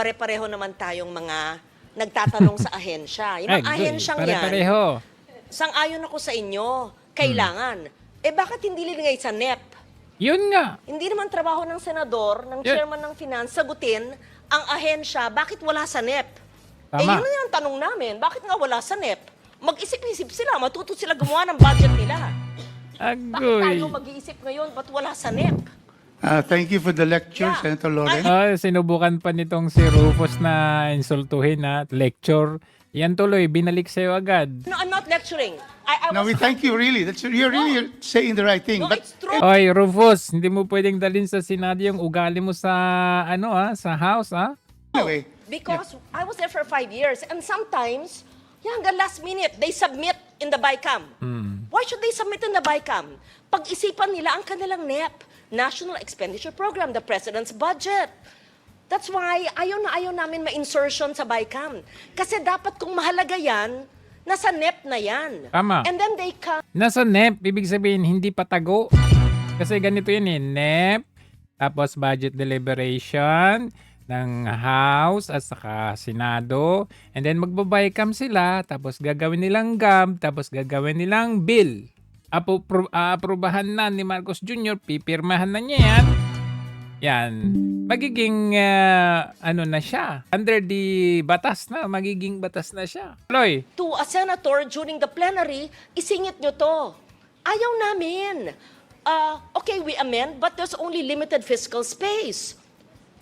pare-pareho naman tayong mga nagtatanong sa ahensya. Yung mga ahensyang yan, Pare-pareho. sang-ayon ako sa inyo, kailangan. Eh bakit hindi linigay sa NEP? Yun nga. Hindi naman trabaho ng senador, ng Yeah. chairman ng finance, sagutin ang ahensya, bakit wala sa NEP? Eh Tama. yun na yung tanong namin, bakit nga wala sa NEP? Mag-isip-isip sila, matuto sila gumawa ng budget nila. Bakit tayo Agoy. mag-iisip ngayon, ba't wala sa NEP? Thank you for the lecture, Yeah. Senator Loren. Sinubukan pa nitong si Rufus na insultuhin na lecture. Yan tuloy, binalik sa'yo agad. No, I'm not lecturing. I No, was... we thank you really. You're really saying the right thing. No, But it's true. Oy, Rufus, hindi mo pwedeng dalhin sa Senado yung ugali mo sa, sa house, anyway, Because I was there for 5 years, and sometimes, hanggang last minute, they submit in the BICAM. Why should they submit in the BICAM? Pag-isipan nila ang kanilang NEP, National Expenditure Program, the President's Budget. That's why ayaw na ayaw namin ma-insertion sa BICAM. Kasi dapat kung mahalaga yan, nasa NEP na yan. Tama. And then they come. Nasa NEP, ibig sabihin, hindi patago. Kasi ganito yun NEP, tapos budget deliberation ng House at saka Senado. And then magbabaycam sila, tapos gagawin nilang GAB, tapos gagawin nilang bill. Aprobahan na ni Marcos Jr., pipirmahan na niya yan. Yan. Magiging, na siya. Under the batas na, magiging batas na siya. Loy, To a senator during the plenary, isingit nyo to. Ayaw namin. Okay, we amend, but there's only limited fiscal space.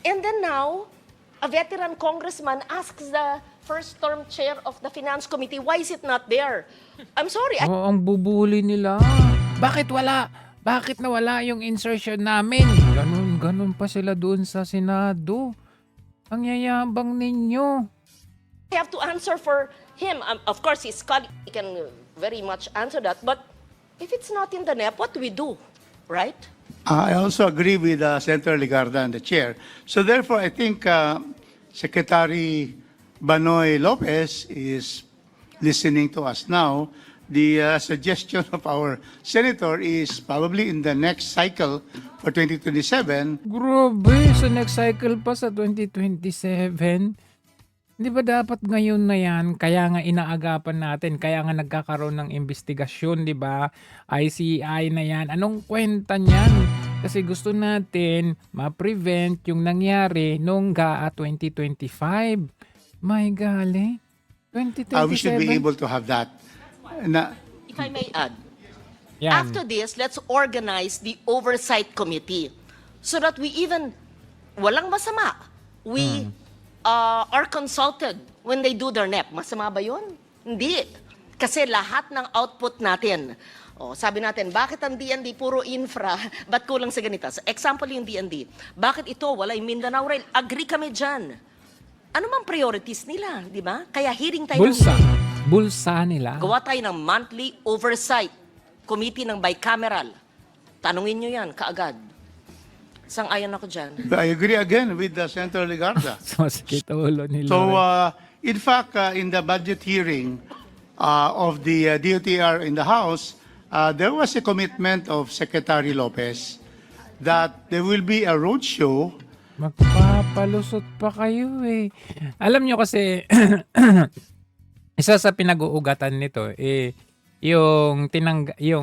And then now, a veteran congressman asks the first-term chair of the Finance Committee, why is it not there? I'm sorry, ang bubuli nila. Bakit wala? Bakit nawala yung insertion namin? Ganun pa sila doon sa Senado. Ang yayabang ninyo. I have to answer for him. Of course, his colleague can very much answer that, but if it's not in the NEP, what do we do? Right? I also agree with Senator Ligarda and the chair. So therefore, I think Secretary Banoy Lopez is listening to us now. The suggestion of our senator is probably in the next cycle for 2027. Grabe, sa next cycle pa sa 2027. Di ba dapat ngayon na yan? Kaya nga inaagapan natin, kaya nga nagkakaroon ng investigasyon, di ba? ICI na yan. Anong kwenta niyan? Kasi gusto natin ma-prevent yung nangyari nung GAA 2025. My golly. 2027. We should be able to have that. If I may add, Yan. after this, let's organize the oversight committee so that we even, walang masama, we are consulted when they do their NEP. Masama ba yun? Hindi. Kasi lahat ng output natin, sabi natin, bakit ang DND puro infra, ba't kulang sa ganito? So, example yung DND, bakit ito, wala yung Mindanao Rail? Agree kami dyan. Ano mang priorities nila, di ba? Kaya hearing tayo. Bulsa nila. Gawa tayo ng monthly oversight committee ng bicameral. Tanungin nyo yan, kaagad. Sang-ayon ako dyan. I agree again with Senator Ligarda. Masakit ulo nila. So, in fact, in the budget hearing of the DOTR in the House, there was a commitment of Secretary Lopez that there will be a roadshow. Magpapalusot pa kayo eh. Alam nyo kasi, isa sa pinag-uugatan nito, yung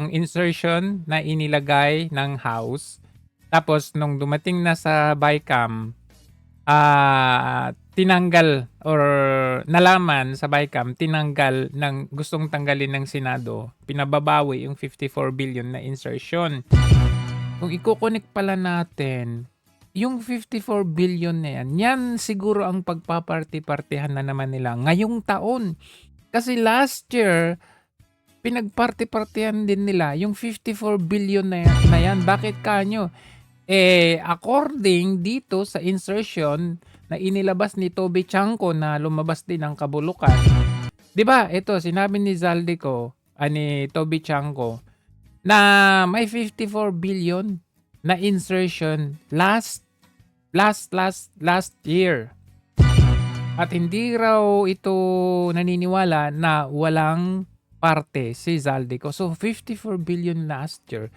insertion na inilagay ng House, tapos nung dumating na sa BICAM, tinanggal or nalaman sa BICAM, tinanggal ng gustong tanggalin ng Senado, pinababawi yung 54 billion na insertion. Kung i-connect pala natin, yung 54 billion na yan siguro ang pagpaparty-partihan na naman nila ngayong taon. Kasi last year, pinagparty-partihan din nila yung 54 billion na yan. Bakit kanyo? According dito sa insertion na inilabas ni Toby Chanco na lumabas din ng kabulukan. 'Di ba? Ito sinabi ni Zaldico, ni Toby Chanco na may 54 billion na insertion last year. At hindi raw ito naniniwala na walang parte si Zaldico. So 54 billion last year.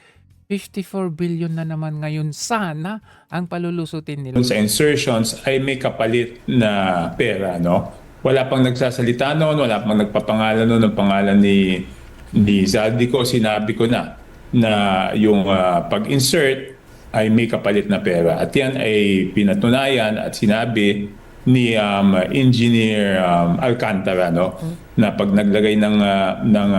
54 billion na naman ngayon. Sana ang palulusutin nila. Sa insertions ay may kapalit na pera, no? Wala pang nagsasalita noon, wala pang nagpapangalan noon ng pangalan ni Zaldico. Sinabi ko na yung pag-insert ay may kapalit na pera. At yan ay pinatunayan at sinabi ni Engineer Alcantara, no? Na pag naglagay ng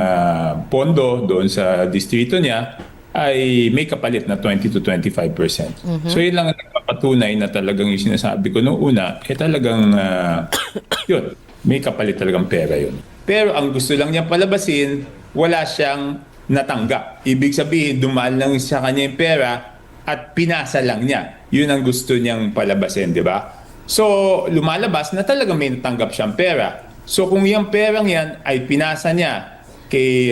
pondo doon sa distrito niya, ay may kapalit na 20 to 25%. So yun lang ang nagpapatunay na talagang yung sinasabi ko noong una, talagang yun, may kapalit talagang pera yun. Pero ang gusto lang niya palabasin, wala siyang natanggap. Ibig sabihin, dumaan lang sa kanya yung pera at pinasa lang niya. Yun ang gusto niyang palabasin, di ba? So lumalabas na talagang may natanggap siyang pera. So kung yung perang yan ay pinasa niya kay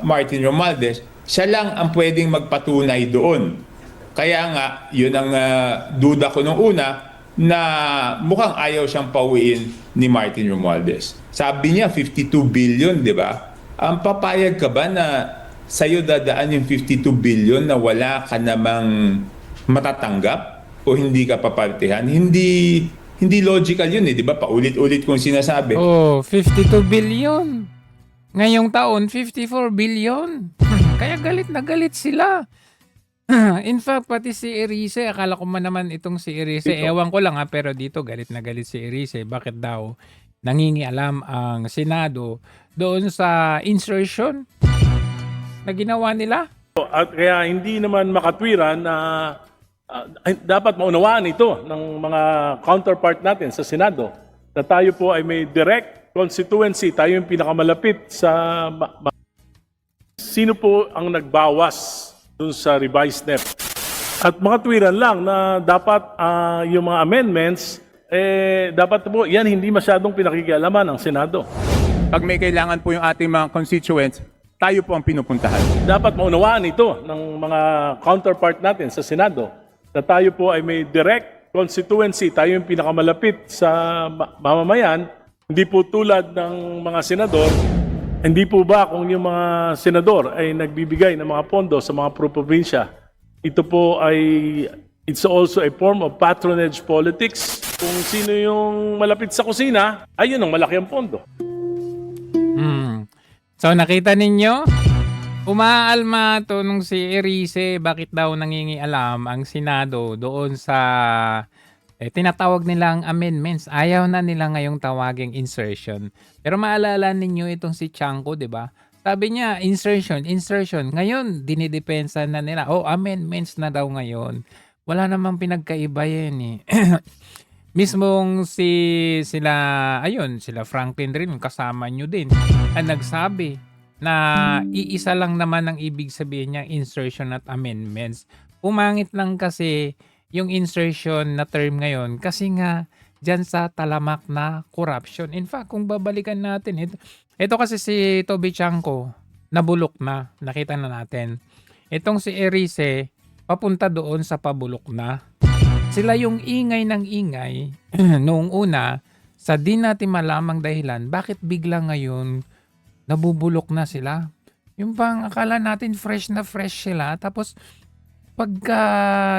Martin Romualdez, siya lang ang pwedeng magpatunay doon. Kaya nga, yun ang duda ko nung una na mukhang ayaw siyang pauwiin ni Martin Romualdez. Sabi niya 52 billion, di ba? Ang papayag ka ba na sa'yo dadaan yung 52 billion na wala ka namang matatanggap o hindi ka papartihan? Hindi logical yun, di ba? Paulit-ulit kong sinasabi. Oh, 52 billion. Ngayong taon, 54 billion. Kaya galit na galit sila. In fact, pati si Erice, akala ko man naman itong si Erice, ewan ko lang pero dito galit na galit si Erice. Bakit daw nangingialam ang Senado doon sa insertion na ginawa nila? At kaya hindi naman makatwiran na dapat maunawaan ito ng mga counterpart natin sa Senado na tayo po ay may direct constituency, tayo yung pinakamalapit sa sino po ang nagbawas dun sa revised NEP. At makatwiran lang na dapat yung mga amendments, dapat po yan hindi masyadong pinakikialaman ng Senado. Pag may kailangan po yung ating mga constituents, tayo po ang pinupuntahan. Dapat maunawaan ito ng mga counterpart natin sa Senado na tayo po ay may direct constituency, tayo yung pinakamalapit sa mamamayan, hindi po tulad ng mga senador. Hindi po ba kung yung mga senador ay nagbibigay ng mga pondo sa mga probinsya, ito po ay it's also a form of patronage politics. Kung sino yung malapit sa kusina, ayun ang malaki ang pondo. So nakita ninyo? Umaalma to nung si Erice, bakit daw nangingialam ang Senado doon sa tinatawag nilang amendments. Ayaw na nila ngayong tawaging insertion. Pero maalala ninyo itong si Chanco, di ba? Sabi niya, insertion. Ngayon, dinidepensa na nila. Amendments na daw ngayon. Wala namang pinagkaiba yan eh. Mismong sila Franklin rin, kasama nyo din, ang nagsabi na iisa lang naman ang ibig sabihin niya, insertion at amendments. Pumangit lang kasi yung insertion na term ngayon kasi nga dyan sa talamak na corruption. In fact, kung babalikan natin, ito kasi si Toby Chanco, nabulok na, nakita na natin. Itong si Erice, papunta doon sa pabulok na. Sila yung ingay ng ingay noong una sa di natin malamang dahilan, bakit bigla ngayon nabubulok na sila? Yung bang akala natin fresh na fresh sila, tapos pagka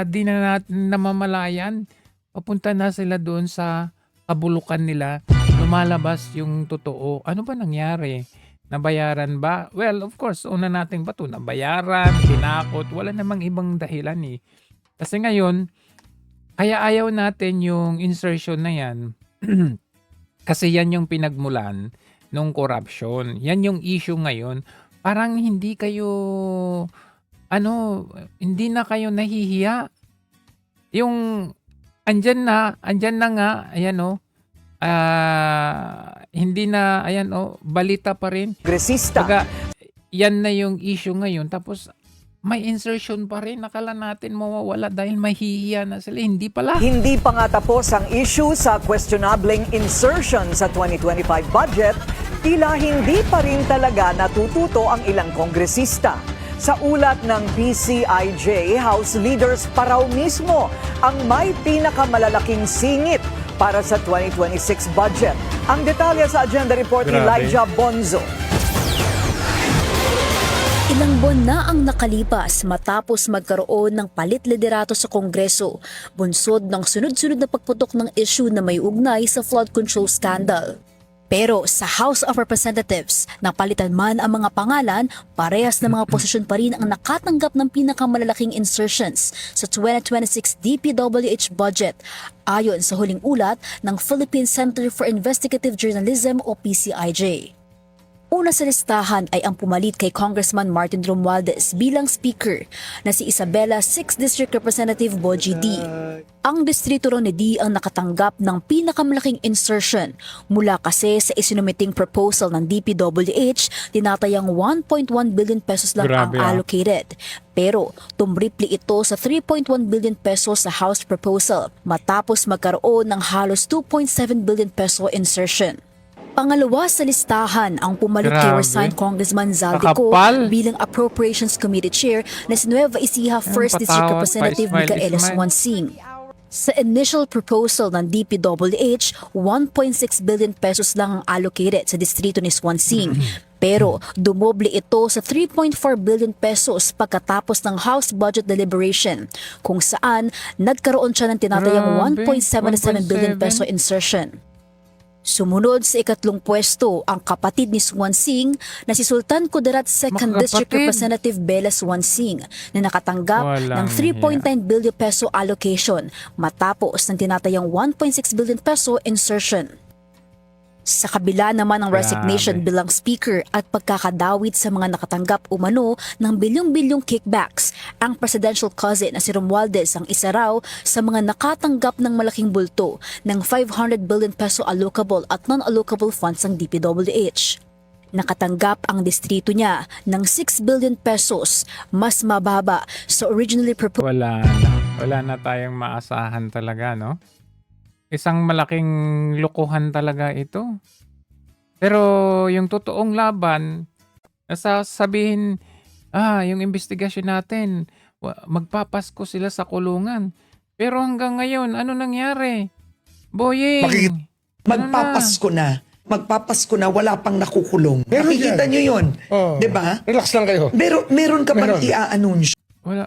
di na natin namamalayan, papunta na sila doon sa kabulukan nila, lumalabas yung totoo. Ano ba nangyari? Nabayaran ba? Well, of course, una nating bato, nabayaran, tinakot, wala namang ibang dahilan eh. Kasi ngayon, kaya ayaw natin yung insertion na yan, kasi yan yung pinagmulan ng corruption. Yan yung issue ngayon. Parang hindi kayo hindi na kayo nahihiya. Yung andyan na nga, ayan hindi na, ayan balita pa rin. Kongresista. Baga, yan na yung issue ngayon. Tapos may insertion pa rin. Akala natin mawawala dahil mahihiya na sila. Hindi pala. Hindi pa nga tapos ang issue sa questionableng insertion sa 2025 budget, tila hindi pa rin talaga natututo ang ilang kongresista. Sa ulat ng PCIJ, House leaders pa raw mismo ang may pinakamalalaking singit para sa 2026 budget. Ang detalye sa agenda report ni Elijah Bonzo. Ilang buwan na ang nakalipas matapos magkaroon ng palit liderato sa Kongreso, bunsod ng sunod-sunod na pagputok ng issue na may ugnay sa flood control scandal. Pero sa House of Representatives, napalitan man ang mga pangalan, parehas na mga posisyon pa rin ang nakatanggap ng pinakamalalaking insertions sa 2026 DPWH budget, ayon sa huling ulat ng Philippine Center for Investigative Journalism o PCIJ. Una sa listahan ay ang pumalit kay Congressman Martin Romualdez bilang Speaker na si Isabela 6th District Representative Bogie D. Ang distrito ron ni D ang nakatanggap ng pinakamalaking insertion mula kasi sa isinumiting proposal ng DPWH, tinatayang 1.1 billion pesos lang Grabe, ang allocated. Pero tumripli ito sa 3.1 billion pesos sa House proposal matapos magkaroon ng halos 2.7 billion peso insertion. Pangalawa sa listahan ang pumalit kay Grabe. resigned Congressman Zaldico Kakapal. bilang Appropriations Committee Chair na si Nueva Ecija 1st District patawad, Representative pa-smile, Micaela smile. Swansing. Sa initial proposal ng DPWH, 1.6 billion pesos lang ang allocated sa distrito ni Swansing. Pero dumoble ito sa 3.4 billion pesos pagkatapos ng House budget deliberation, kung saan nagkaroon siya ng tinatayang Grabe, 1.77 billion 1.7. peso insertion. Sumunod sa ikatlong pwesto ang kapatid ni Swansing na si Sultan Kudarat 2nd District Magkapatid. Representative Bella Swansing na nakatanggap Walang ng 3.9 billion peso allocation matapos ng tinatayang 1.6 billion peso insertion. Sa kabila naman ng resignation Grabe. bilang speaker at pagkakadawit sa mga nakatanggap umano ng bilyong-bilyong kickbacks, ang presidential cousin na si Romualdez ang isa raw sa mga nakatanggap ng malaking bulto ng 500 billion peso allocable at non-allocable funds ng DPWH. Nakatanggap ang distrito niya ng 6 billion pesos, mas mababa sa originally proposed Wala na tayong maasahan talaga, no? Isang malaking lokohan talaga ito. Pero yung totoong laban, sasabihin, yung investigasyon natin, magpapasko sila sa kulungan. Pero hanggang ngayon, ano nangyari? Boying! Magpapasko na. Magpapasko na, wala pang nakukulong. Meron Nakikita yan. nyo yun. Oh. 'Di ba? Relax lang kayo. Meron ka pang Meron. i-anunsyo.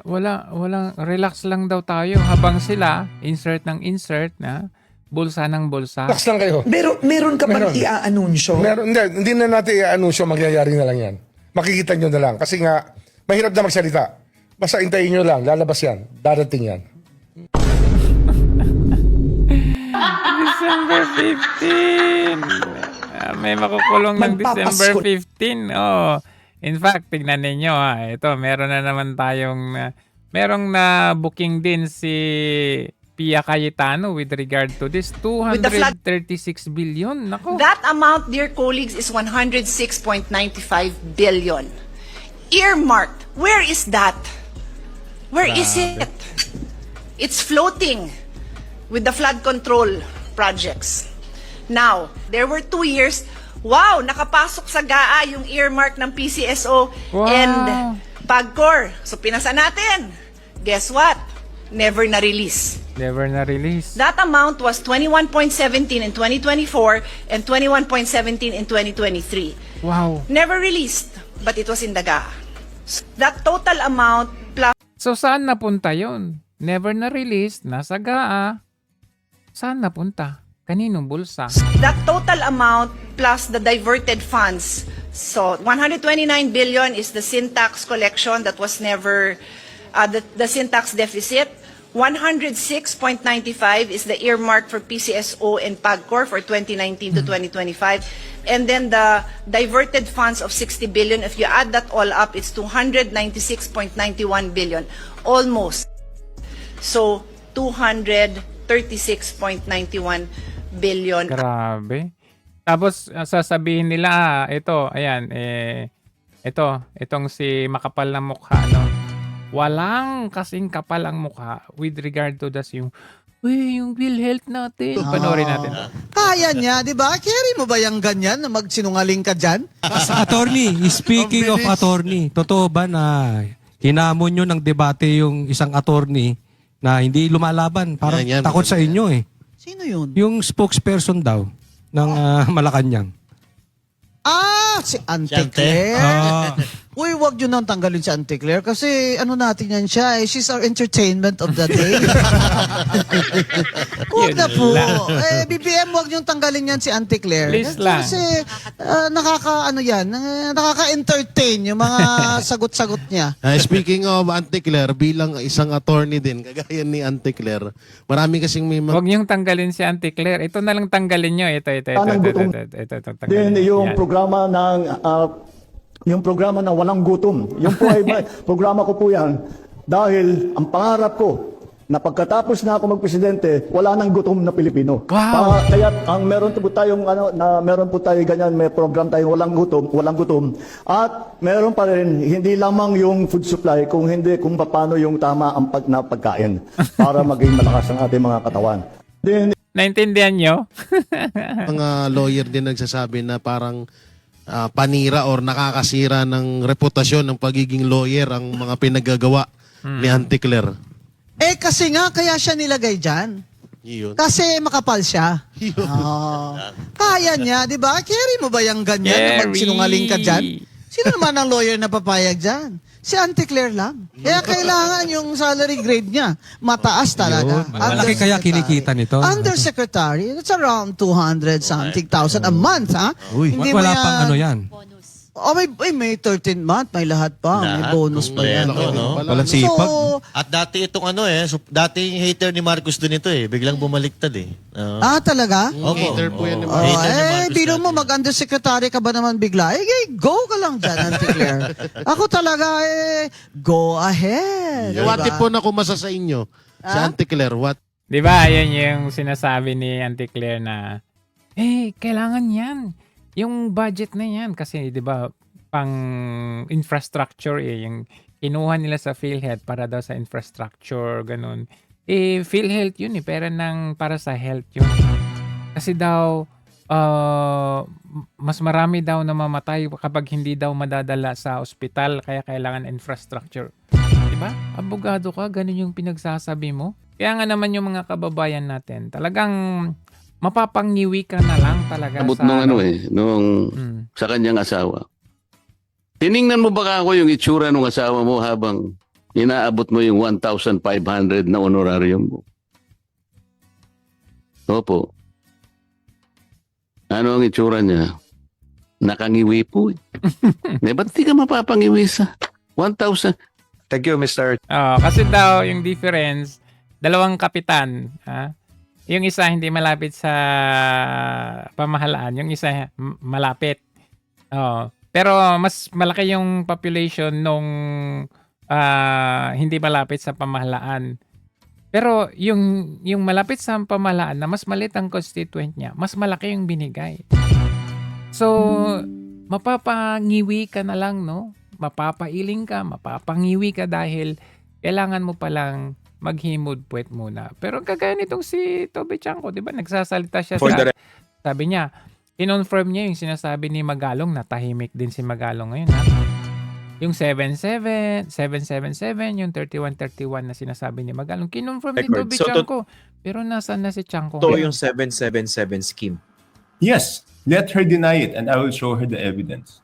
Wala, relax lang daw tayo habang sila, insert ng insert na, bulsa ng bulsa. Relax lang kayo. Meron ka pang Meron. i-anunsyo. Hindi na natin i-anunsyo, mangyayari na lang yan. Makikita nyo na lang. Kasi nga, mahirap na magsalita. Basta intayin nyo lang, lalabas yan. Darating yan. December 15! May makukulong ng December Magpapasko. 15. Oh. In fact, tignan ninyo ito, meron na naman tayong merong na booking din si Pia Cayetano with regard to this the flood- 236 billion. Nako. That amount, dear colleagues, is 106.95 billion. Earmarked. Where is that? Where is it? It's floating with the flood control projects. Now, there were 2 years. Wow, nakapasok sa GAA yung earmark ng PCSO Wow. and PAGCOR. So pinasa natin. Guess what? Never na-release. Never na release. That amount was 21.17 in 2024 and 21.17 in 2023. Wow. Never released, but it was in the GAA. That total amount plus So saan napunta yon? Never na release, nasa GAA. Saan napunta? Kaninong bulsa? that total amount plus the diverted funds. So 129 billion is the sin tax collection that was never the sin tax deficit. 106.95 is the earmark for PCSO and PAGCOR for 2019 to 2025. And then the diverted funds of 60 billion, if you add that all up, it's 296.91 billion. Almost. So, 236.91 billion. Grabe. Tapos sasabihin nila, itong si makapal na mukha, no? Walang kasing kapal ang mukha with regard to yung PhilHealth natin. Panoorin natin. Kaya niya, di ba? Carry mo ba yung ganyan na magsinungaling ka dyan? Sa attorney, speaking of attorney, totoo ba na hinamon nyo ng debate yung isang attorney na hindi lumalaban? Parang takot sa inyo eh. Sino yun? Yung spokesperson daw ng Malacanang. Si Ante Claire. Uy, wag yun nang tanggalin si Auntie Claire kasi ano natin yan siya eh. She's our entertainment of the day. Huwag na po. BBM, wag yung tanggalin yan si Auntie Claire. Please lang. Kasi nakaka-entertain yung mga sagot-sagot niya. Speaking of Auntie Claire, bilang isang attorney din, kagaya ni Auntie Claire, marami kasing may Huwag niyong tanggalin si Auntie Claire. Ito na lang tanggalin niyo. Ito. Then yung Yan. programa ng walang gutom. Yung po ay programa ko po yan dahil ang pangarap ko na pagkatapos na ako magpresidente, wala nang gutom na Pilipino. Wow. Kaya ang meron po tayong meron po tayo ganyan, may program tayong walang gutom. At meron pa rin hindi lamang yung food supply kung paano yung tama ang pagkain para maging malakas ang ating mga katawan. Then Naintindihan niyo? mga lawyer din nagsasabi na parang panira or nakakasira ng reputasyon ng pagiging lawyer ang mga pinagagawa ni Auntie Claire. Kasi nga, kaya siya nilagay dyan. Yun. Kasi makapal siya. Kaya niya, di ba? Carry mo ba yung ganyan na Carry. magsinungaling ka dyan? Sino naman ang lawyer na papayag dyan? Si Auntie Claire lang. Kaya kailangan yung salary grade niya mataas talaga. Malaki kaya kinikita nito. Undersecretary, that's around 200 something thousand a month, ha? Hindi Wala mo pang ano yan. may 13 month, may lahat pa, may bonus pa yan. Walang sipag. So, At dati itong dating hater ni Marcos din ito biglang bumaliktad talaga? Hater po yan ni Biro mo, mag-undersecretary ka ba naman bigla? Go ka lang dyan, Auntie Claire. Ako talaga, go ahead. What if po na kumasa sa inyo? Si Auntie Claire, what? Di ba? Yan yung sinasabi ni Auntie Claire na, kailangan yan. Yung budget na yan. Kasi, di ba, pang infrastructure yung kinuha nila sa PhilHealth para daw sa infrastructure, ganun. PhilHealth yun pera para sa health yun. Kasi daw, mas marami daw na mamatay kapag hindi daw madadala sa ospital, kaya kailangan infrastructure. Diba? Abogado ka, ganun yung pinagsasabi mo. Kaya nga naman yung mga kababayan natin, talagang mapapangiwi ka na lang talaga sa kanyang asawa. Tiningnan mo ba ako yung itsura ng asawa mo habang inaabot mo yung 1,500 na honorarium mo? Opo. Ano ang itsura niya? Nakangiwi po. Ba't di ka mapapangiwi sa 1,000? Thank you, Mr. Kasi daw yung difference, dalawang kapitan, yung isa hindi malapit sa pamahalaan, yung isa malapit. Pero mas malaki yung population nung hindi malapit sa pamahalaan. Pero yung malapit sa pamahalaan na mas maliit ang constituent niya, mas malaki yung binigay. So, mapapangiwi ka na lang, no? Mapapailing ka, mapapangiwi ka dahil kailangan mo palang maghimod puwet muna. Pero kagaya nitong si Toby Chanco, di ba? Nagsasalita siya sabi niya, kinonfirm niya yung sinasabi ni Magalong na tahimik din si Magalong ngayon, ha? Yung 777, yung 3131 na sinasabi ni Magalong, kinonfirm ni Toby Chanco. Pero nasaan na si Chanco? Ito yung 777 scheme. Yes, let her deny it and I will show her the evidence.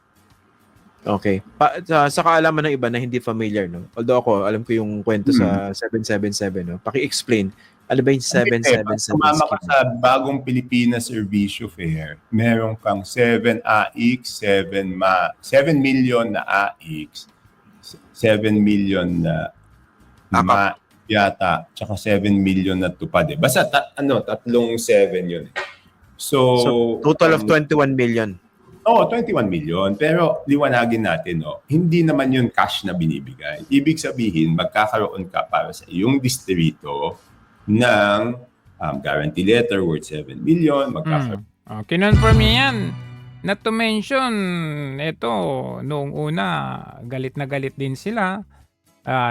Okay. Sa kaalaman ng iba na hindi familiar, no? Although ako, alam ko yung kwento sa 777, no? Paki-explain, ano ba yung 777 Sumama ka scheme? sa bagong Pilipinas Servicio Fair, meron kang 7 AX, 7 million na AX, 7 million na yata, tsaka 7 million na tupad. Basta tatlong 7 yun. So total of 21 million. 21 million. Pero liwanagin natin, hindi naman yun cash na binibigay. Ibig sabihin, magkakaroon ka para sa iyong distrito ng guarantee letter worth 7 million. Kinonfirm niya yan. Not to mention, ito, noong una, galit na galit din sila.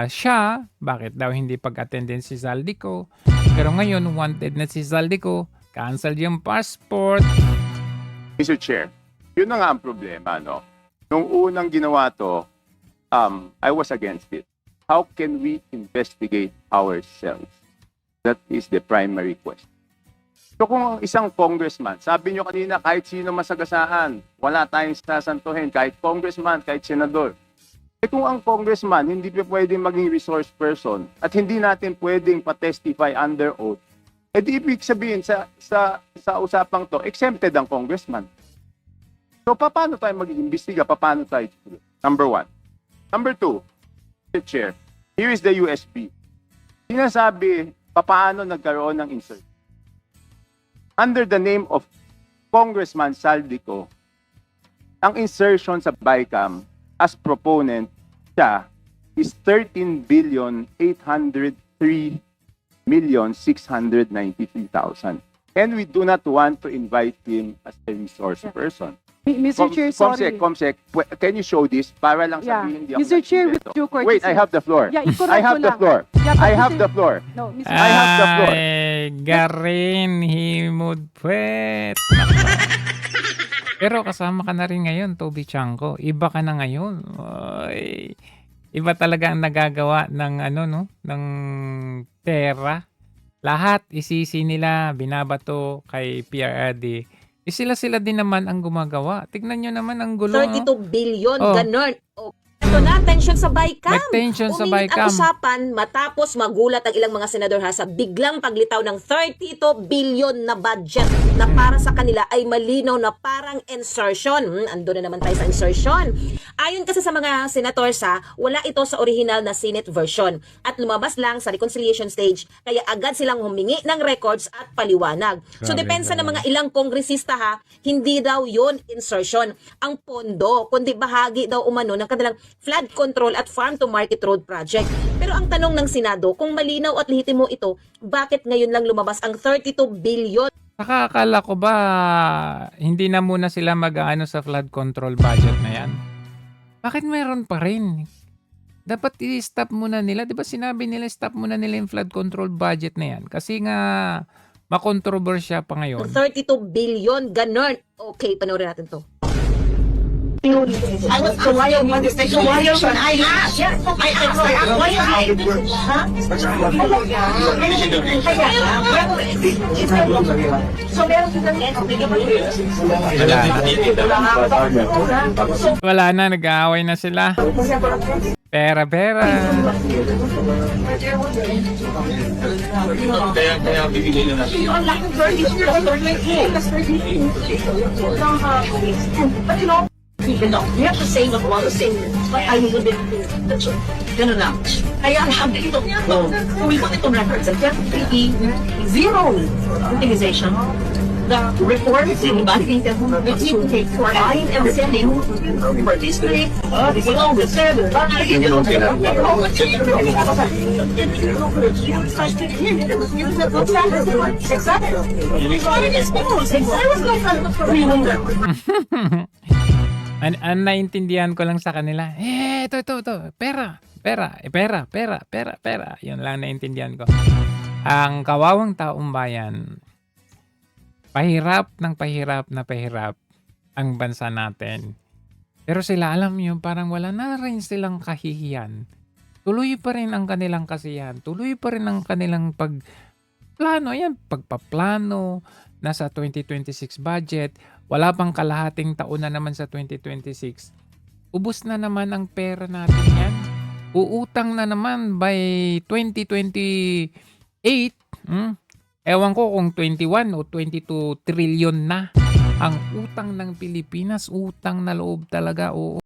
Siya, bakit daw hindi pag-attendin si Zaldico? Pero ngayon, wanted na si Zaldico. Cancel yung passport. Mr. Chair, yun na nga ang problema, no? Nung unang ginawa to, I was against it. How can we investigate ourselves? That is the primary question. So kung isang congressman, sabi nyo kanina kahit sino masagasaan, wala tayong sasantuhin, kahit congressman, kahit senador. Kung ang congressman hindi pa pwedeng maging resource person at hindi natin pwedeng pa-testify under oath, di ibig sabihin sa usapang to, exempted ang congressman. So, paano tayo mag-iimbestiga? Paano tayo? Number one. Number two, Mr. Chair, here is the USB. Sinasabi, paano nagkaroon ng insert? Under the name of Congressman Saldico, ang insertion sa BICAM as proponent siya is 13,803,693,000. And we do not want to invite him as a resource person. Mr. Chair, sorry. Comsec, can you show this para lang sabihin hindi ako Mr. Chair, with nagsiseto? due courtesy. Wait, I have the floor. Yeah, i-correct I have ko the lang. floor. Yeah, but I have Mr. the floor. No, Mr. I have the floor. Ay, garin, himod, pwet. Pero kasama ka na rin ngayon, Toby Chanko. Iba ka na ngayon. Ay, iba talaga ang nagagawa ng ng pera. Lahat isisi nila, binabato kay PRRD. Sila din naman ang gumagawa. Tignan nyo naman ang gulo. 32 billion, Oh. ganon. Oh. Ito na, tension sa BICAM. May tension sa Uminit BICAM. ang usapan matapos magulat ang ilang mga senador sa biglang paglitaw ng 32 billion na budget na para sa kanila ay malinaw na parang insertion. Ando na naman tayo sa insertion. Ayon kasi sa mga senador wala ito sa original na Senate version at lumabas lang sa reconciliation stage kaya agad silang humingi ng records at paliwanag. So Grabe, depensa ng mga ilang kongresista hindi daw yon insertion ang pondo kundi bahagi daw umano ng kanilang flood control at farm to market road project. Pero ang tanong ng Senado, kung malinaw at lehitimo ito, bakit ngayon lang lumabas ang 32 billion? Nakakala ko ba hindi na muna sila mag-aano sa flood control budget na yan? Bakit meron pa rin? Dapat i-stop muna nila. Di ba sinabi nila stop muna nila yung flood control budget na yan? Kasi nga makontrobersya pa ngayon. 32 billion, ganon. Okay, panoorin natin to. I was the wire when the station wire when I asked. Wala na, nag-aaway na sila. Pera. Kaya bibigay na natin. But you know, we have to save up all the savings. But I will do it. Ganun lang. Kaya sabi ito, we put it on records. And definitely zero utilization. The reports in body that we need to take for buying and sending for district, along with service. Ang naintindihan ko lang sa kanila, ito, pera. Yun lang naintindihan ko. Ang kawawang taong bayan, pahirap ang bansa natin. Pero sila, alam nyo, parang wala na rin silang kahihiyan. Tuloy pa rin ang kanilang kasiyahan. Tuloy pa rin ang kanilang pagplano. Ayan, pagpaplano. Nasa 2026 budget. Wala pang kalahating taon na naman sa 2026. Ubus na naman ang pera natin yan. Uutang na naman by 2028. Ewan ko kung 21 o 22 trillion na ang utang ng Pilipinas. Utang na loob talaga. Oo.